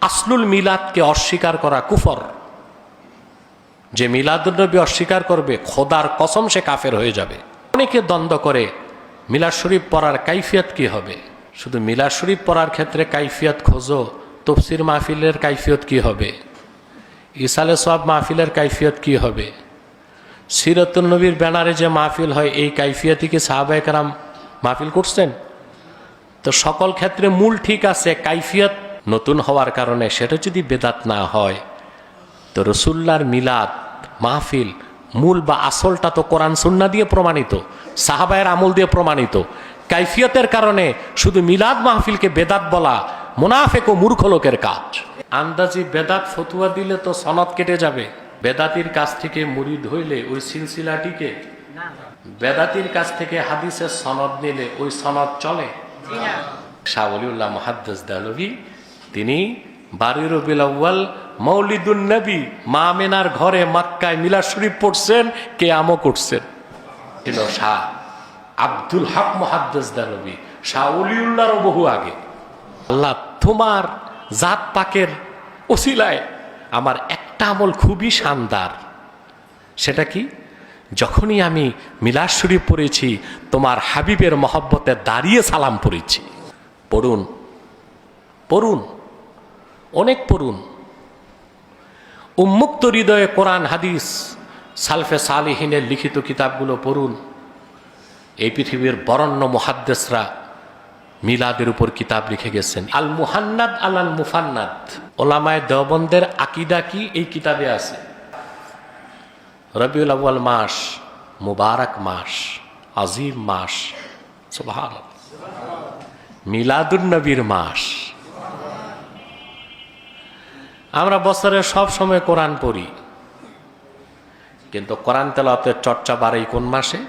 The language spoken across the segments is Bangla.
আসলুল মিলাদকে অস্বীকার করা কুফর। যে মিলাদুন্নবী অস্বীকার করবে খোদার কসম সে কাফের হয়ে যাবে। অনেকে দ্বন্দ্ব করে মিলাদ শরীফ পড়ার কাইফিয়ত কি হবে। শুধু মিলাদ শরীফ পড়ার ক্ষেত্রে কাইফিয়ত খোঁজো, তফসির মাহফিলের কাইফিয়ত কি হবে, ইসালে সওয়াব মাহফিলের কাইফিয়ত কি হবে, সিরাতুন নবীর ব্যানারে যে মাহফিল হয় এই কাইফিয়তই কি সাহাবায়ে কেরাম মাহফিল করছেন? তো সকল ক্ষেত্রে মূল ঠিক আছে, কাইফিয়ত নতুন হওয়ার কারণে সেটা যদি বেদাত না হয়, তো রসুল্লাহর মিলাদ মাহফিল মূল বা আসলটা তো কোরআন সুন্নাহ দিয়ে প্রমাণিত, সাহাবায়ের আমল দিয়ে প্রমাণিত। কাইফিয়তের কারণে শুধু মিলাদ মাহফিলকে বেদাত বলা মুনাফিক ও মূর্খ লোকের কাজ। আন্দাজি বেদাত ফতুয়া দিলে তো সনদ কেটে যাবে। বেদাতির কাছ থেকে মুরিদ হইলে ওই সিলসিলাটিকে, বেদাতির কাছ থেকে হাদিসের সনদ নিলে ওই সনদ চলে। শাহ ওলিউল্লাহ মুহাদ্দিস দেহলভী তিনি 12 রবিউল আউয়াল মৌলিদুন নবী মা আমেনার ঘরে মক্কায় মিলাদ শরীফ পড়ছেন, কিয়ামও করছেন। ছিল শাহ আব্দুল হক মুহাদ্দিস দেহলভী, শাহ ওলিউল্লাহরও বহু আগে। আল্লাহ তোমার জাত পাকের ওসিলায় আমার একটা আমল খুবই শানদার। সেটা কি? যখনই আমি মিলাদ শরীফ পড়েছি তোমার হাবিবের মহব্বতে দাঁড়িয়ে সালাম পড়েছি। পড়ুন পড়ুন, অনেক পড়ুন। উন্মুক্ত হৃদয়ে কোরআন হাদিস সালফে সালিহিনের লিখিত কিতাবগুলো পড়ুন। এই পৃথিবীর বরেণ্য মুহাদ্দিসরা মিলাদের উপর কিতাব লিখে গেছেন। আল মুহান্নাদ আল মুফান্নাদ, ওলামায়ে দেওবন্দের আকীদা কি এই কিতাবে আছে। রবিউল আউয়াল মাস মুবারক মাস, আজিম মাস, সুবহানাল্লাহ, মিলাদুন নবীর মাস। আমরা বছরে সব সময় কোরআন পড়ি, কিন্তু কোরআন তেলাওয়াতের চর্চা বাড়ে কোন মাসে?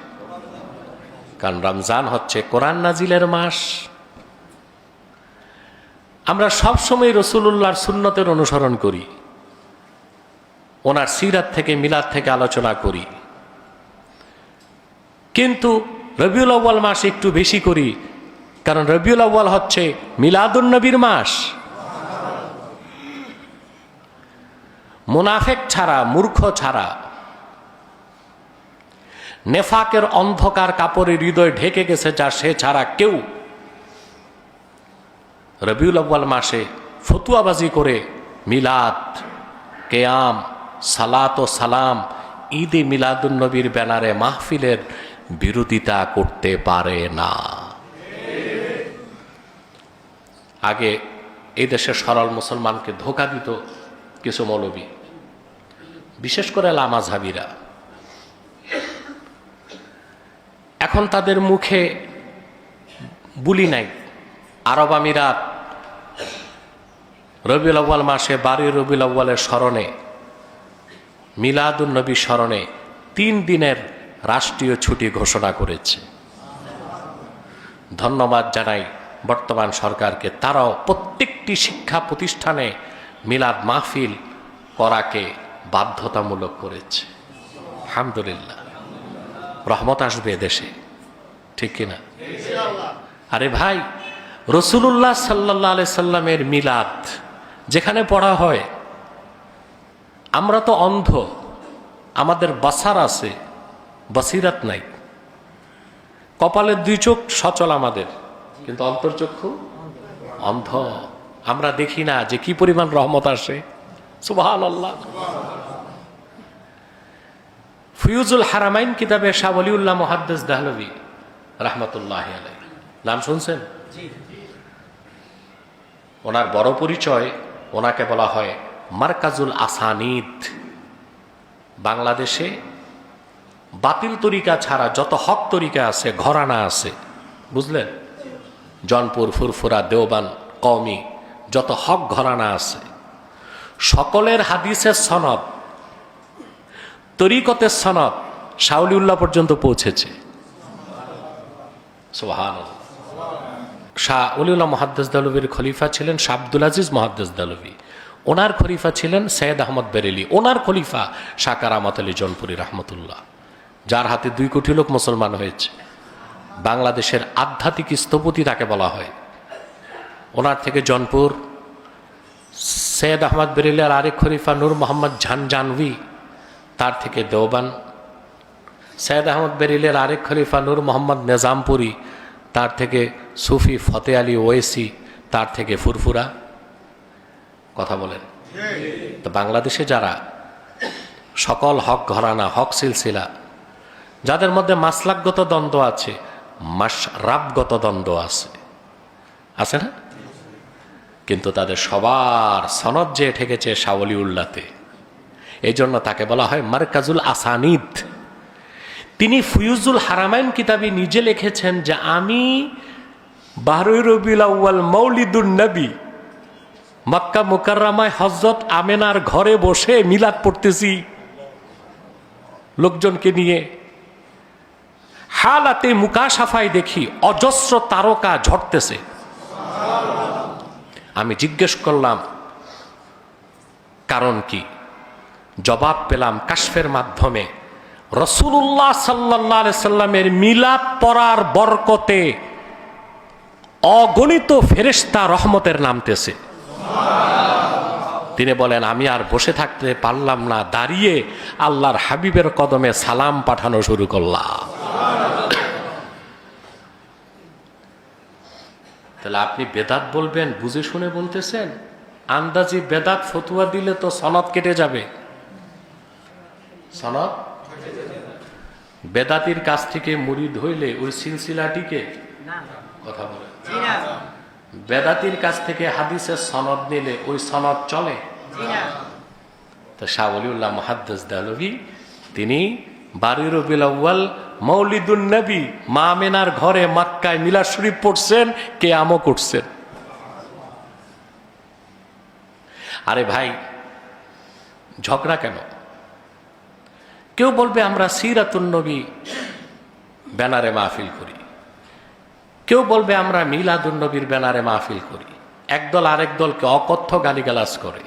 কারণ রমজান হচ্ছে কোরআন নাজিলের মাস। আমরা সব সময় রাসূলুল্লাহর সুন্নতের অনুসরণ করি, ওনার সিরাত থেকে মিলাদ থেকে আলোচনা করি, কিন্তু রবিউল আউয়াল মাস একটু বেশি করি, কারণ রবিউল আউয়াল হচ্ছে মিলাদুন নবীর মাস। মুনাফিক ছাড়া, মূর্খ ছাড়া, নেফাকের অন্ধকার কাপড়ে হৃদয় ঢেকে গেছে যা, সে ছাড়া কেউ রবিউল আউয়াল মাসে ফতুয়াবাজি করে মিলাদ, কেয়াম, সালাত ও সালাম, ঈদে মিলাদুন নবীর ব্যানারে মাহফিলের বিরোধিতা করতে পারে না। আগে এই দেশের সরল মুসলমানকে ধোঁকা দিত কিছু মৌলবী, বিশেষ করে লামাযহাবীরা। এখন তাদের মুখে বুলি নাই। আরব আমিরাত রবিউল আউয়াল মাসে 12 রবিউল আউয়ালের স্মরণে, মিলাদুন নবী স্মরণে 3 দিনের রাষ্ট্রীয় ছুটি ঘোষণা করেছে। ধন্যবাদ জানাই বর্তমান সরকারকে, তারাও প্রত্যেকটি শিক্ষা প্রতিষ্ঠানে মিলাদ মাহফিল করাকে বাধ্যতামূলক করেছে। আলহামদুলিল্লাহ, রহমত আসবে দেশে, ঠিক কিনা? আরে ভাই, রাসূলুল্লাহ সাল্লাল্লাহু আলাইহি সাল্লামের মিলাদ যেখানে পড়া হয়, আমরা তো অন্ধ, আমাদের বাসার আছে, বসিরাত নাই। কপালের 2 চোখ সচল আমাদের, কিন্তু অন্তর্চক্ষু অন্ধ। আমরা দেখি না যে কি পরিমাণ রহমত আসে। সুবহানাল্লাহ। ফিউজুল হারামাইন কিতাবে শাহ ওলিউল্লাহ মুহাদ্দিস দেহলভী রাহমাতুল্লাহি আলাইহি, নাম শুনছেন? ওনার বড় পরিচয়, ওনাকে বলা হয় মারকাজুল আসানিদ। বাংলাদেশে বাতিল তরিকা ছাড়া যত হক তরিকা আছে, ঘরানা আছে, বুঝলেন? জনপুর, ফুরফুরা, দেওবান, কওমি, যত হক ঘরানা আছে, সকলের হাদিসের সনদ, তরিকতের সনদ শাহ ওলিউল্লাহ পর্যন্ত পৌঁছেছে। সুবহানাল্লাহ। শাহ ওলিউল্লাহ মুহাদ্দিস দেহলভীর খলিফা ছিলেন শাহ আব্দুল আজিজ মুহাদ্দিস দেহলভী, ওনার খলিফা ছিলেন সৈয়দ আহমদ বেরেলি, ওনার খলিফা শাহ কারামত আলী জৌনপুরি রাহমাতুল্লাহ, যার হাতে 2 কোটি লোক মুসলমান হয়েছে। বাংলাদেশের আধ্যাত্মিক স্থপতি তাকে বলা হয়। ওনার থেকে জৌনপুর সৈয়দ আহমদ বেরেলিয়ার আরেক খলিফা নূর মোহাম্মদ ঝানজানভি, তার থেকে দেওবান। সৈয়দ আহমদ বেরেলিয়ার আরেক খলিফা নূর মোহাম্মদ নিজামপুরি, তার থেকে সুফি ফতে আলী ওয়েসি, তার থেকে ফুরফুরা। কথা বলেন তো বাংলাদেশে যারা সকল হক ঘরানা, হক সিলসিলা, যাদের মধ্যে মাসলাকগত দ্বন্দ্ব আছে, মাশরাবগত দ্বন্দ্ব আছে না? কিন্তু তাদের সবার সনদ যে ঠেকেছে শাহ ওলিউল্লাহতে। এই জন্য তাকে বলা হয় মারকাজুল আসানিদ। তিনি ফুয়ুজুল হারামাইন কিতাবে নিজে লিখেছেন যে আমি 12 রবিউল আউয়াল মৌলিদুন নবী মক্কা মুকাররমায় হযরত আমেনার ঘরে বসে মিলাদ পড়তেছি লোকজনকে নিয়ে। হালাতে মুকাশাফায় দেখি অজস্র তারকা ঝরতেছে। আমি জিজ্ঞেস করলাম কারণ কি? জবাব পেলাম কাশফের মাধ্যমে, রাসূলুল্লাহ সাল্লাল্লাহু আলাইহি সাল্লামের মিলাদ পড়ার বরকতে অগণিত ফেরেশতা রহমতের নামতেছে। তিনি বলেন আমি আর বসে থাকতে পারলাম না, দাঁড়িয়ে আল্লাহর হাবিবের কদমে সালাম পাঠানো শুরু করলাম। তাহলে আপনি বেদাত বলবেন, বুঝে শুনে বলতেছেন? আন্দাজি বেদাত ফতুয়া দিলে তো সনদ কেটে যাবে। সনদ বেদাতির কাছ থেকে মুরিদ হইলে ওই সিলসিলাটিকে, কথা বলে, বেদাতির কাছ থেকে হাদিসের সনদ নিলে ওই সনদ চলে? তো শাহ ওলিউল্লাহ মুহাদ্দিস দেহলভী তিনি 12 রবিউল আউয়াল মৌলিদুন নবী মা আমেনার ঘরে মক্কায় মিলাদ শরীফ পড়ছেন, কিয়ামও করছেন। আরে ভাই ঝগড়া কেন? কেউ বলবে আমরা সিরাতুন নবী ব্যানারে মাহফিল করি, কেউ বলবে আমরা মিলাদুন নবীর ব্যানারে মাহফিল করি। একদল আরেক দলকে অকথ্য গালিগালাজ করে।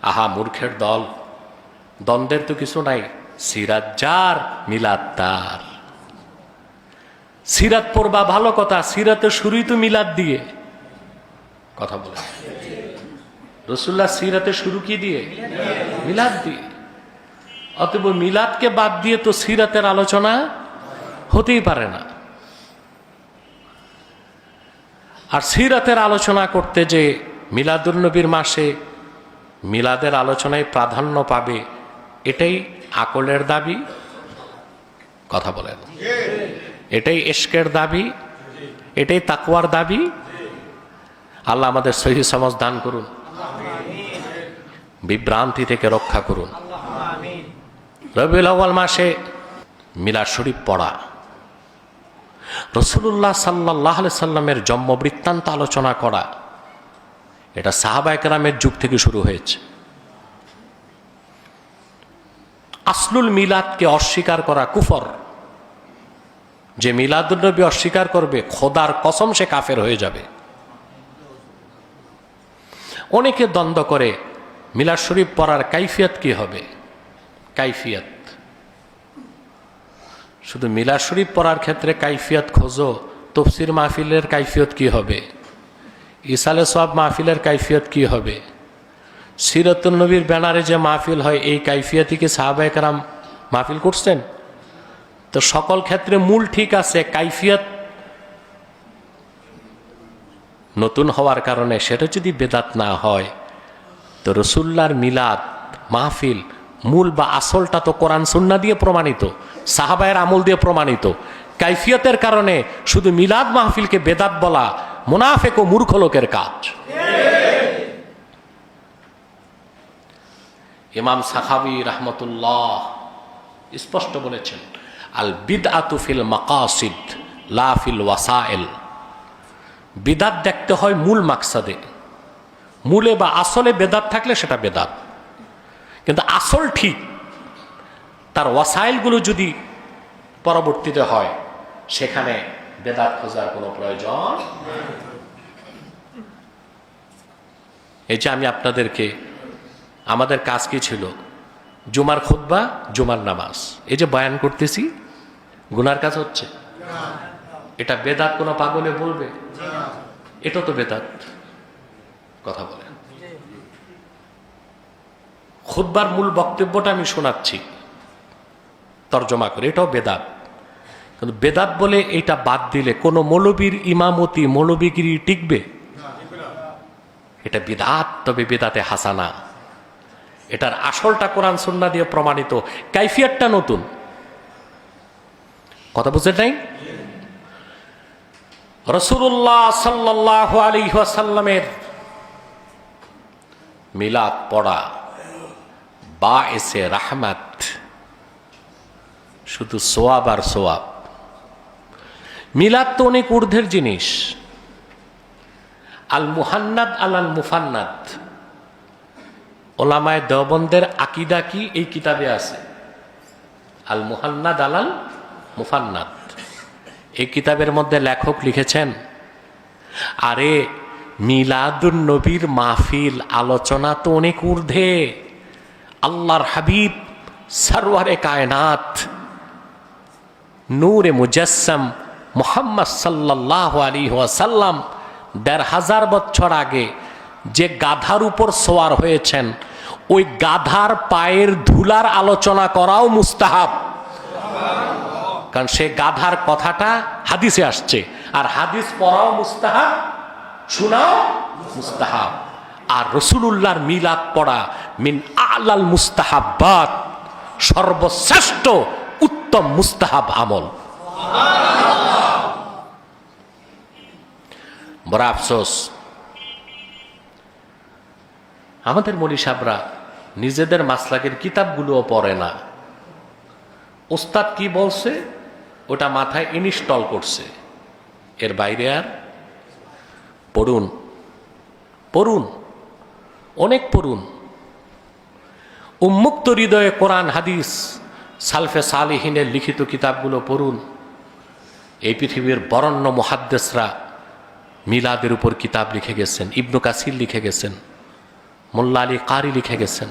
আহা মূর্খের দল, দ্বন্দ্বের তো কিছু নাই। সিরাত যার, মিলাদ তার। সিরাত পড়বা ভালো কথা, সিরাতের শুরুই তো মিলাদ দিয়ে। কথা বলে রাসূলুল্লাহ সিরাতের শুরু কি দিয়ে? মিলাদ দিয়ে। অতএব মিলাদকে বাদ দিয়ে তো সিরাতের আলোচনা হতেই পারে না। আর সিরাতের আলোচনা করতে যে মিলাদুন নবীর মাসে মিলাদের আলোচনায় প্রাধান্য পাবে, এটাই আকলের দাবি। কথা বলেন, এটাই ইশকের দাবি, এটাই তাকওয়ার দাবি। আল্লাহ আমাদের সহিহ সমাজ দান করুন, বিভ্রান্তি থেকে রক্ষা করুন। রবিউল আউয়াল মাসে মিলাদ শরীফ পড়া, রাসূলুল্লাহ সাল্লাল্লাহু আলাইহি সাল্লামের জন্ম বৃত্তান্ত আলোচনা করা, এটা সাহাবায়ে কেরামের যুগ থেকে শুরু হয়েছে। আসলুল মিলাদকে অস্বীকার করা কুফর। যে মিলাদুন নবী অস্বীকার করবে, খোদার কসম সে কাফের হয়ে যাবে। অনেকে দ্বন্দ্ব করে মিলাদ শরীফ পড়ার কাইফিয়ত কি হবে। কাইফিয়ত শুধু মিলাদ শরীফ পড়ার ক্ষেত্রে কাইফিয়ত খোঁজো, তাফসীর মাহফিলের কাইফিয়ত কি হবে? ইসালে সওয়াব মাহফিলের কাইফিয়ত কি হবে? সিরাতুন নবীর ব্যানারে যে মাহফিল হয়, এই কাইফিয়তই কি সাহাবায়ে কেরাম মাহফিল করছেন? তো সকল ক্ষেত্রে মূল ঠিক আছে, কাইফিয়ত নতুন হওয়ার কারণে সেটা যদি বেদাত না হয়, তো রাসূলুল্লাহর মিলাদ মাহফিল মূল বা আসলটা তো কোরআন সুন্নাহ দিয়ে প্রমাণিত, সাহাবায়ের আমল দিয়ে প্রমাণিত। কাইফিয়তের কারণে শুধু মিলাদ মাহফিলকে বেদাত বলা মুনাফিক ও মূর্খ লোকের কাজ। ইমাম সাখাবী রাহমাতুল্লাহ স্পষ্ট বলেছেন, আল বিদআতু ফিল মাকাসিদ লা ফিল ওয়াসাইল। বিদাত দেখতে হয় মূল মাকসাদে, মূলে বা আসলে বেদাত থাকলে সেটা বেদাত। কিন্তু আসল ঠিক, তার ওয়াসাইলগুলো যদি পরবর্তীতে হয়, সেখানে বেদাত খোঁজার কোনো প্রয়োজন। এই যে আমি আপনাদেরকে, আমাদের কাজ কি ছিল? জুমার খুতবা, জুমার নামাজ, এই যে বয়ান করতেছি, গুনার কাজ হচ্ছে? এটা বেদাত কোনো পাগলে বলবে? এটা তো বেদাত। কথা বলেন। খুতবার মূল বক্তব্যটা আমি শোনাচ্ছি তর্জমা করে, এটাও বেদাত। কিন্তু বেদাত বলে এটা বাদ দিলে কোন মৌলবীর ইমামতি মৌলবীগিরি টিকবে? এটা বিদাত, তবে বিদাতে হাসানা। এটার আসলটা কোরআন সুন্নাহ দিয়ে প্রমাণিত, কাইফিয়াতটা নতুন। কথা বুঝতে নাই? রাসূলুল্লাহ সাল্লাল্লাহু আলাইহি ওয়াসাল্লামের মিলাদ পড়া বাএসে রাহমাত, শুধু সোয়াব আর সোয়াব। মিলাদ তো অনেক ঊর্ধ্বের জিনিস। আল মুহান্নাদ আল মুফান্নাদ, ওলামায়ে দেওবন্দের আকীদা কি এই কিতাবে আছে। আল মুহান্নাদ আল মুফান্নাদ, এই কিতাবের মধ্যে লেখক লিখেছেন, আরে মিলাদুন নবীর মাহফিল আলোচনা তো অনেক ঊর্ধ্বে। আল্লাহর হাবিব সরওয়ারে কায়নাত নূরে মুজাসসাম মুহাম্মদ সাল্লাল্লাহু আলাইহি ওয়াসাল্লাম ১৫০০ বছর আগে যে গাধার উপর সওয়ার হয়েছেন, ওই গাধার পায়ের ধুলার আলোচনা করাও মুস্তাহাব। কারণ সে গাধার কথাটা হাদিসে আসছে, আর হাদিস পড়াও মুস্তাহাব, শোনাও মুস্তাহাব। আর রাসূলুল্লাহর মিলাদ পড়া মিন আলাল মুস্তাহাব্বাত, সর্বশ্রেষ্ঠ উত্তম মুস্তাহাব আমল। বড় আফসোস, আমাদের মৌলী সাহেবরা নিজেদের মাসলাকের কিতাবগুলোও পড়ে না। ওস্তাদ কি বলছে ওটা মাথায় ইনস্টল করছে, এর বাইরে আর পড়ুন, পড়ুন, অনেক পড়ুন। উন্মুক্ত হৃদয়ে কোরআন হাদিস সালফে সালিহিনের লিখিত কিতাবগুলো পড়ুন। এই পৃথিবীর বরেণ্য মুহাদ্দিসরা মিলাদের উপর কিতাব লিখে গেছেন। ইবনু কাসির লিখে গেছেন, মোল্লা আলী কারি লিখে গেছেন,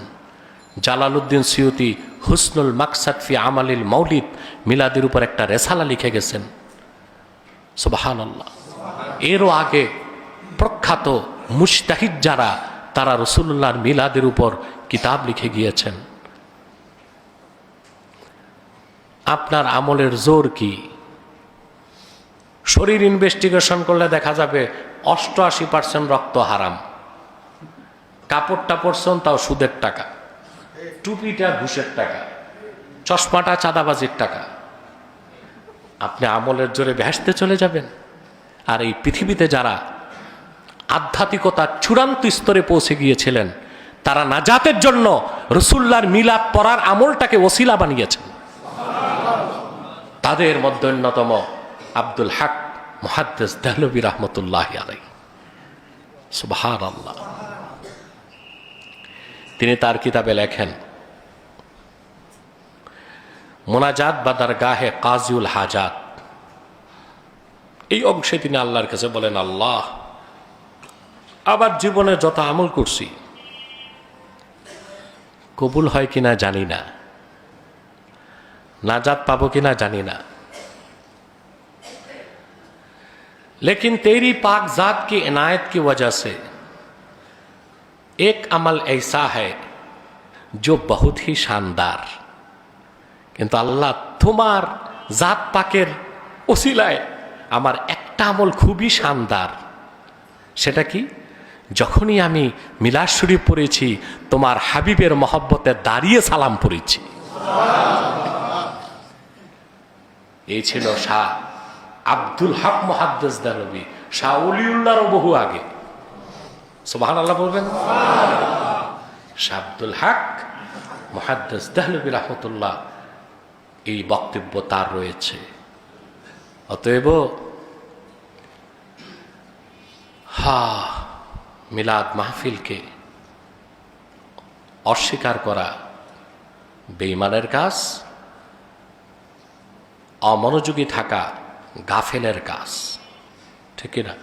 জালালউদ্দিন সিয়ুতি হুসনুল মাকসাদ ফি আমালিল মাউলিদ মিলাদের উপর একটা রেসালা লিখে গেছেন। সুবহানাল্লাহ। এরও আগে প্রখ্যাত মুজতাহিদ যারা, তারা রাসূলুল্লাহর মিলাদের উপর কিতাব লিখে গিয়েছেন। আপনার আমলের জোর কি? শরীর ইনভেস্টিগেশন করলে দেখা যাবে 88% রক্ত হারাম, কাপড়টা পরছেন তাও সুদের টাকা, টুপিটা ঘুষের টাকা, চশমাটা চাঁদাবাজির টাকা। আপনি আমলের জোরে ভেস্তে চলে যাবেন। আর এই পৃথিবীতে যারা আধ্যাত্মিকতার চূড়ান্ত স্তরে পৌঁছে গিয়েছিলেন, তারা নাজাতের জন্য রাসূলুল্লাহর মিলাদ পড়ার আমলটাকে ওসিলা বানিয়েছেন। তাদের মধ্যে অন্যতম আব্দুল হক মুহাদ্দিস দেহলভী রাহমাতুল্লাহি আলাইহি। সুবহানাল্লাহ। তিনি তার কিতাবে লেখেন, মুনাজাত বা দরগাহে কাজিউল হাজাত, এই অংশে তিনি আল্লাহর কাছে বলেন, আল্লাহ, আবার জীবনে যত আমল করছি কবুল হয় কিনা জানি না, नाजात पाबो कि ना जानी ना, लेकिन तेरी पाक जात की इनायत की वजह से एक अमल ऐसा है जो बहुत ही शानदार, किंतु अल्लाह तुम्हार जात पाकेर उसिलाय आमार एकटा আমল খুবই শানদার। সেটা কি? যখনই আমি মিলাদ শরীফ পড়েছি তোমার হাবিবের মহব্বতে দাঁড়িয়ে সালাম পড়েছি। এই ছিল শাহ আব্দুল হক মুহাদ্দিস দেহলভী, শাহ ওলিউল্লাহর বহু আগে। সুবহানাল্লাহ বলবেন। শাহ আব্দুল হক মুহাদ্দিস দেহলভী রাহমাতুল্লাহ, এই বক্তব্য তার রয়েছে। অতএব মিলাদ মাহফিলকে অস্বীকার করা বেঈমানের কাজ, অমনোযোগী থাকা গাফেলের কাজ, ঠিক না?